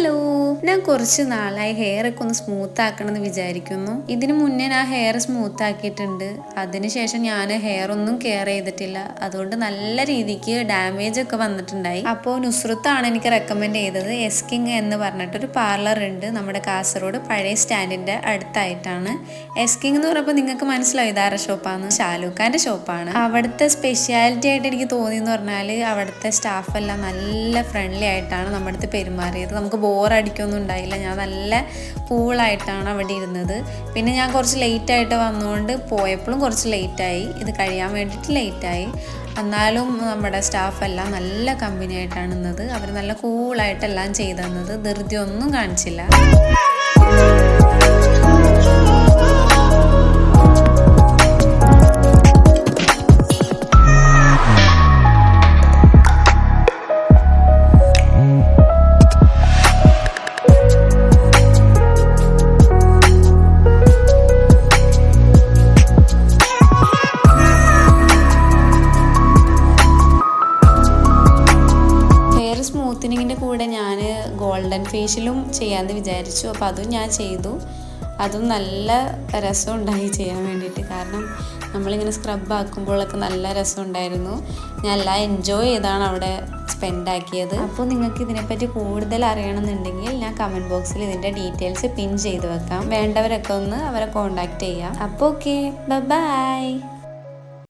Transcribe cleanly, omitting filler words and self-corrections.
Hello, ഞാൻ കുറച്ച് നാളായി ഹെയർ ഒക്കെ ഒന്ന് സ്മൂത്ത് ആക്കണമെന്ന് വിചാരിക്കുന്നു. ഇതിനു മുന്നേ ഞാൻ ഹെയർ സ്മൂത്ത് ആക്കിയിട്ടുണ്ട്. അതിനുശേഷം ഞാൻ ഹെയർ ഒന്നും കെയർ ചെയ്തിട്ടില്ല. അതുകൊണ്ട് നല്ല രീതിക്ക് ഡാമേജ് ഒക്കെ വന്നിട്ടുണ്ടായി. അപ്പോൾ നുസ്രത്താണ് എനിക്ക് റെക്കമെൻഡ് ചെയ്തത്. എസ്കിങ് എന്ന് പറഞ്ഞിട്ടൊരു പാർലർ ഉണ്ട് നമ്മുടെ കാസർഗോഡ് പഴയ സ്റ്റാൻഡിന്റെ അടുത്തായിട്ടാണ്. എസ്കിങ് എന്ന് പറയുമ്പോൾ നിങ്ങൾക്ക് മനസ്സിലാവും ഇതാര ഷോപ്പാണ്? ഷാലൂഖാന്റെ ഷോപ്പാണ്. അവിടുത്തെ സ്പെഷ്യാലിറ്റി ആയിട്ട് എനിക്ക് തോന്നിയെന്ന് പറഞ്ഞാൽ അവിടുത്തെ സ്റ്റാഫ് എല്ലാം നല്ല ഫ്രണ്ട്ലി ആയിട്ടാണ് നമ്മുടെ അടുത്ത് പെരുമാറിയത്. നമുക്ക് ബോറടിക്കൊന്നും ഉണ്ടായില്ല. ഞാൻ നല്ല കൂളായിട്ടാണ് അവിടെ ഇരുന്നത്. പിന്നെ ഞാൻ കുറച്ച് ലേറ്റായിട്ട് വന്നുകൊണ്ട് പോയപ്പോഴും കുറച്ച് ലേറ്റായി, ഇത് കഴിയാൻ വേണ്ടിയിട്ട് ലേറ്റായി. എന്നാലും നമ്മുടെ സ്റ്റാഫെല്ലാം നല്ല കമ്പനി ആയിട്ടാണ് നിന്നത്. അവർ നല്ല കൂളായിട്ടെല്ലാം ചെയ്തു തന്നത്, ധൃതിയൊന്നും കാണിച്ചില്ല. സ്മൂത്തനിങ്ങിൻ്റെ കൂടെ ഞാൻ ഗോൾഡൻ ഫേഷ്യലും ചെയ്യാമെന്ന് വിചാരിച്ചു. അപ്പോൾ അതും ഞാൻ ചെയ്തു. അതും നല്ല രസമുണ്ടായി ചെയ്യാൻ വേണ്ടിയിട്ട്. കാരണം നമ്മളിങ്ങനെ സ്ക്രബ് ആക്കുമ്പോഴൊക്കെ നല്ല രസമുണ്ടായിരുന്നു. ഞാൻ എല്ലാം എൻജോയ് ചെയ്താണ് അവിടെ സ്പെൻഡാക്കിയത്. അപ്പോൾ നിങ്ങൾക്ക് ഇതിനെപ്പറ്റി കൂടുതൽ അറിയണമെന്നുണ്ടെങ്കിൽ ഞാൻ കമൻറ്റ് ബോക്സിൽ ഇതിൻ്റെ ഡീറ്റെയിൽസ് പിൻ ചെയ്ത് വെക്കാം. വേണ്ടവരൊക്കെ ഒന്ന് അവരെ കോൺടാക്റ്റ് ചെയ്യാം. അപ്പോൾ ഓക്കെ, ബൈ.